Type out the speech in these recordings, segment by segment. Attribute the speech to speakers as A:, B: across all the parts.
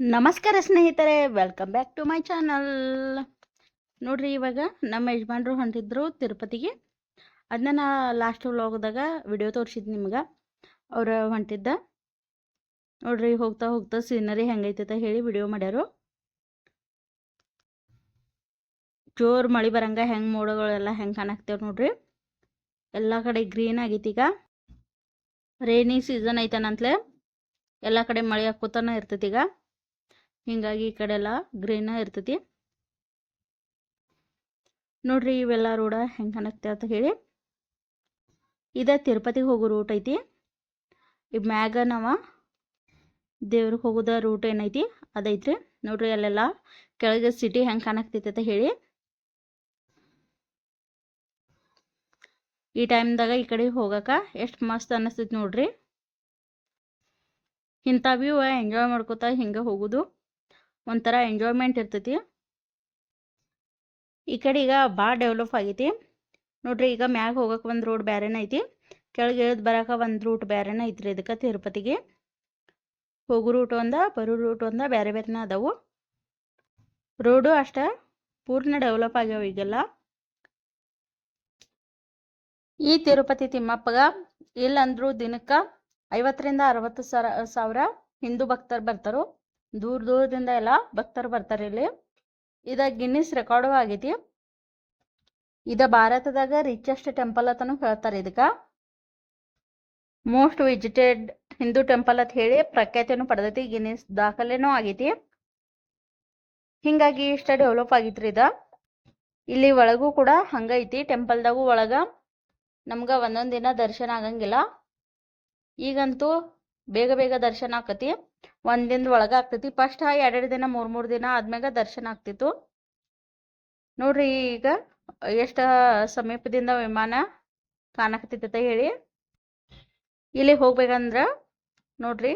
A: ನಮಸ್ಕಾರ ಸ್ನೇಹಿತರೆ, welcome back to my channel. ನೋಡ್ರಿ, ಇವಾಗ ನಮ್ಮ ಯಜಮಾನ್ರು ಹೊಂಟಿದ್ರು ತಿರುಪತಿಗೆ. ಅದನ್ನ ನಾ ಲಾಸ್ಟ್ ವ್ಲಾಗ್ದಾಗ ವಿಡಿಯೋ ತೋರಿಸಿದ್ ನಿಮ್ಗೆ. ಅವ್ರು ಹೊಂಟಿದ್ದ ನೋಡ್ರಿ, ಹೋಗ್ತಾ ಹೋಗ್ತಾ ಸೀನರಿ ಹೆಂಗೈತೆ ಹೇಳಿ ವಿಡಿಯೋ ಮಾಡ್ಯಾರು. ಜೋರು ಮಳೆ ಬರಂಗ ಹೆಂಗೆ ಮೋಡಗಳೆಲ್ಲ ಹೆಂಗೆ ಕಾಣಾಕ್ತೇವೆ ನೋಡ್ರಿ. ಎಲ್ಲ ಕಡೆ ಗ್ರೀನ್ ಆಗೈತಿ. ಈಗ ರೇನಿ ಸೀಸನ್ ಐತನಂತಲೇ ಎಲ್ಲ ಕಡೆ ಮಳೆ ಹಾಕೋತಾನ ಇರ್ತೈತಿ. ಈಗ ಹಿಂಗಾಗಿ ಈ ಕಡೆ ಎಲ್ಲ ಗ್ರೀನ್ ಇರ್ತೈತಿ ನೋಡ್ರಿ. ಇವೆಲ್ಲ ರೋಡ ಹೆಂಗೆ ಕಾಣಕ್ತೆ ಅಂತ ಹೇಳಿ. ಇದ ತಿರುಪತಿಗೆ ಹೋಗೋ ರೂಟ್ ಐತಿ. ಈ ಮ್ಯಾಗ ನಾವ ದೇವ್ರಿಗೆ ಹೋಗೋದ ರೂಟ್ ಏನೈತಿ ಅದೈತ್ರಿ. ನೋಡ್ರಿ, ಅಲ್ಲೆಲ್ಲ ಕೆಳಗೆ ಸಿಟಿ ಹೆಂಗೆ ಕಾಣಕ್ತೈತಿ ಅಂತ ಹೇಳಿ. ಈ ಟೈಮ್ದಾಗ ಈ ಕಡೆ ಹೋಗಕ ಎಷ್ಟು ಮಸ್ತ್ ಅನ್ನಿಸ್ತೈತಿ ನೋಡ್ರಿ. ಇಂಥ ವ್ಯೂ ಎಂಜಾಯ್ ಮಾಡ್ಕೋತಾ ಹಿಂಗೆ ಹೋಗೋದು ಒಂಥರ ಎಂಜಾಯ್ಮೆಂಟ್ ಇರ್ತೈತಿ. ಈ ಕಡೆ ಈಗ ಭಾಳ ಡೆವಲಪ್ ಆಗೈತಿ ನೋಡ್ರಿ. ಈಗ ಮ್ಯಾಗ ಹೋಗಕ್ಕೆ ಒಂದು ರೋಡ್ ಬ್ಯಾರೇನ ಐತಿ, ಕೆಳಗೆ ಇಳಿದು ಬರಕ ಒಂದು ರೂಟ್ ಬ್ಯಾರೇನ ಐತ್ರಿ. ಇದಕ್ಕೆ ತಿರುಪತಿಗೆ ಹೋಗೋ ರೂಟ್ ಒಂದ, ಬರೋ ರೂಟ್ ಒಂದ, ಬೇರೆ ಬೇರೆನ ಅದಾವು. ರೋಡು ಅಷ್ಟ ಪೂರ್ಣ ಡೆವಲಪ್ ಆಗ್ಯಾವ ಈಗೆಲ್ಲ. ಈ ತಿರುಪತಿ ತಿಮ್ಮಪ್ಪಗ ಇಲ್ಲಂದ್ರು ದಿನಕ್ಕೆ 50ರಿಂದ 60 ಸಾವಿರ ಹಿಂದೂ ಭಕ್ತರು ಬರ್ತಾರೋ. ದೂರ ದೂರದಿಂದ ಎಲ್ಲ ಭಕ್ತರು ಬರ್ತಾರೆ ಇಲ್ಲಿ. ಇದ ಗಿನ್ನಿಸ್ ರೆಕಾರ್ಡು ಆಗೈತಿ. ಇದ ಭಾರತದಾಗ ರಿಚೆಸ್ಟ್ ಟೆಂಪಲ್ ಅಂತನೂ ಹೇಳ್ತಾರೆ. ಇದಕ್ಕೆ ಮೋಸ್ಟ್ ವಿಸಿಟೆಡ್ ಹಿಂದೂ ಟೆಂಪಲ್ ಅಂತ ಹೇಳಿ ಪ್ರಖ್ಯಾತಿಯನ್ನು ಪಡೆದೈತಿ. ಗಿನ್ನಿಸ್ ದಾಖಲೆನೂ ಆಗೈತಿ. ಹಿಂಗಾಗಿ ಇಷ್ಟ ಡೆವಲಪ್ ಆಗೈತ್ರಿ ಇದ. ಇಲ್ಲಿ ಒಳಗೂ ಕೂಡ ಹಂಗೈತಿ. ಟೆಂಪಲ್ದಾಗೂ ಒಳಗ ನಮ್ಗೆ ಒಂದೊಂದು ದಿನ ದರ್ಶನ ಆಗಂಗಿಲ್ಲ. ಈಗಂತೂ ಬೇಗ ಬೇಗ ದರ್ಶನ ಆಕತಿ. ಒಂದಿನದ ಒಳಗ ಆಗ್ತೈತಿ. ಫಸ್ಟ್ 2 ದಿನ 3 ದಿನ ಆದ್ಮ್ಯಾಗ ದರ್ಶನ ಆಗ್ತಿತ್ತು ನೋಡ್ರಿ. ಈಗ ಎಷ್ಟು ಸಮೀಪದಿಂದ ವಿಮಾನ ಕಾಣಕತ್ತೈತ ಹೇಳಿ. ಇಲ್ಲಿ ಹೋಗ್ಬೇಕಂದ್ರ ನೋಡ್ರಿ,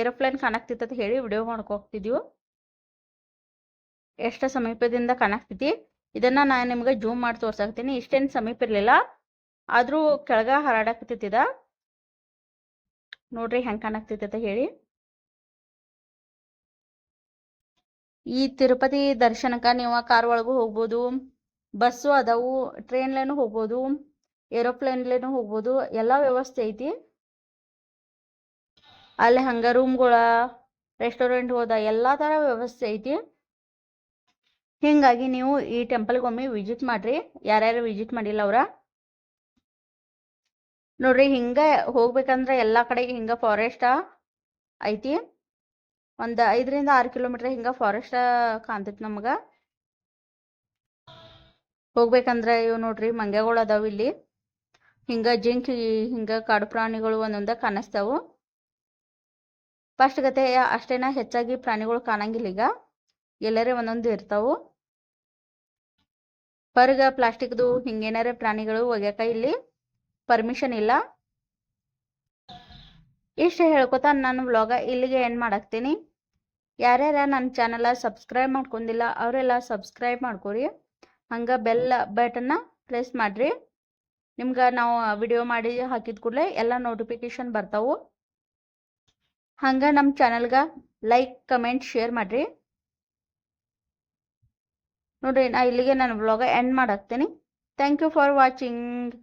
A: ಏರೋಪ್ಲೇನ್ ಕಾಣಕ್ತಿತ್ತ ಹೇಳಿ ವಿಡಿಯೋ ಮಾಡ್ಕೋಗ್ತಿದ್ವು. ಎಷ್ಟು ಸಮೀಪದಿಂದ ಕಾಣಕ್ತೈತಿ. ಇದನ್ನ ನಾನು ನಿಮ್ಗೆ ಜೂಮ್ ಮಾಡಿ ತೋರ್ಸಾಕ್ತೀನಿ. ಇಷ್ಟೇನು ಸಮೀಪ ಇರಲಿಲ್ಲ, ಆದ್ರೂ ಕೆಳಗ ಹರಾಡಕತ್ತಿದ ನೋಡ್ರಿ ಹೆಂಗೆ ಕಾಣಕ್ತೈತೆ ಹೇಳಿ. ಈ ತಿರುಪತಿ ದರ್ಶನಕ್ಕೆ ನೀವು ಕಾರ್ ಒಳಗೂ ಹೋಗ್ಬೋದು, ಬಸ್ಸು ಅದಾವು, ಟ್ರೈನ್ಲೇನು ಹೋಗ್ಬೋದು, ಏರೋಪ್ಲೇನ್ಲೇನು ಹೋಗ್ಬೋದು. ಎಲ್ಲ ವ್ಯವಸ್ಥೆ ಐತಿ ಅಲ್ಲಿ. ಹಂಗ ರೂಮ್ಗಳ, ರೆಸ್ಟೋರೆಂಟ್ ಹೋದ ಎಲ್ಲ ಥರ ವ್ಯವಸ್ಥೆ ಐತಿ. ಹಿಂಗಾಗಿ ನೀವು ಈ ಟೆಂಪಲ್ಗೆ ಒಮ್ಮೆ ವಿಸಿಟ್ ಮಾಡ್ರಿ, ಯಾರ್ಯಾರು ವಿಸಿಟ್ ಮಾಡಿಲ್ಲ ಅವ್ರ. ನೋಡ್ರಿ, ಹಿಂಗ ಹೋಗ್ಬೇಕಂದ್ರೆ ಎಲ್ಲ ಕಡೆ ಹಿಂಗ ಫಾರೆಸ್ಟ್ ಐತಿ. ಒಂದು 5ರಿಂದ 6 ಕಿಲೋಮೀಟರ್ ಹಿಂಗ ಫಾರೆಸ್ಟ್ ಕಾಣ್ತೈತಿ ನಮ್ಗೆ. ಹೋಗ್ಬೇಕಂದ್ರೆ ಇವು ನೋಡ್ರಿ ಮಂಗ್ಯಗಳು ಅದಾವ ಇಲ್ಲಿ. ಹಿಂಗ ಜಿಂಕಿ, ಹಿಂಗ ಕಾಡು ಪ್ರಾಣಿಗಳು ಒಂದೊಂದ ಕಾಣಿಸ್ತಾವು. ಫಸ್ಟ್ ಗತೆ ಅಷ್ಟೇನ ಹೆಚ್ಚಾಗಿ ಪ್ರಾಣಿಗಳು ಕಾಣಂಗಿಲ್ಲ. ಈಗ ಎಲ್ಲರೇ ಒಂದೊಂದು ಇರ್ತಾವು. ಹೊರಗ ಪ್ಲಾಸ್ಟಿಕ್ದು ಹಿಂಗೇನಾರ ಪ್ರಾಣಿಗಳು ಒಗ್ಯಾಕ ಇಲ್ಲಿ ಪರ್ಮಿಷನ್ ಇಲ್ಲ. ಇಷ್ಟು ಹೇಳ್ಕೊತಾ ನಾನು ವ್ಲಾಗ ಇಲ್ಲಿಗೆ ಎಂಡ್ ಮಾಡಾಕ್ತೀನಿ. ಯಾರ್ಯಾರ ನನ್ನ ಚಾನಲ್ ಸಬ್ಸ್ಕ್ರೈಬ್ ಮಾಡ್ಕೊಂಡಿಲ್ಲ ಅವರೆಲ್ಲ ಸಬ್ಸ್ಕ್ರೈಬ್ ಮಾಡ್ಕೊರಿ. ಹಂಗೆ ಬೆಲ್ ಬಟನ್ನ ಪ್ರೆಸ್ ಮಾಡಿರಿ. ನಿಮ್ಗೆ ನಾವು ವಿಡಿಯೋ ಮಾಡಿ ಹಾಕಿದ ಕೂಡಲೇ ಎಲ್ಲ ನೋಟಿಫಿಕೇಶನ್ ಬರ್ತಾವು. ಹಂಗೆ ನಮ್ಮ ಚಾನಲ್ಗೆ ಲೈಕ್, ಕಮೆಂಟ್, ಶೇರ್ ಮಾಡಿರಿ. ನೋಡ್ರಿ, ನಾ ಇಲ್ಲಿಗೆ ನನ್ನ ವ್ಲಾಗ ಎಂಡ್ ಮಾಡಾಕ್ತೀನಿ. Thank you for watching.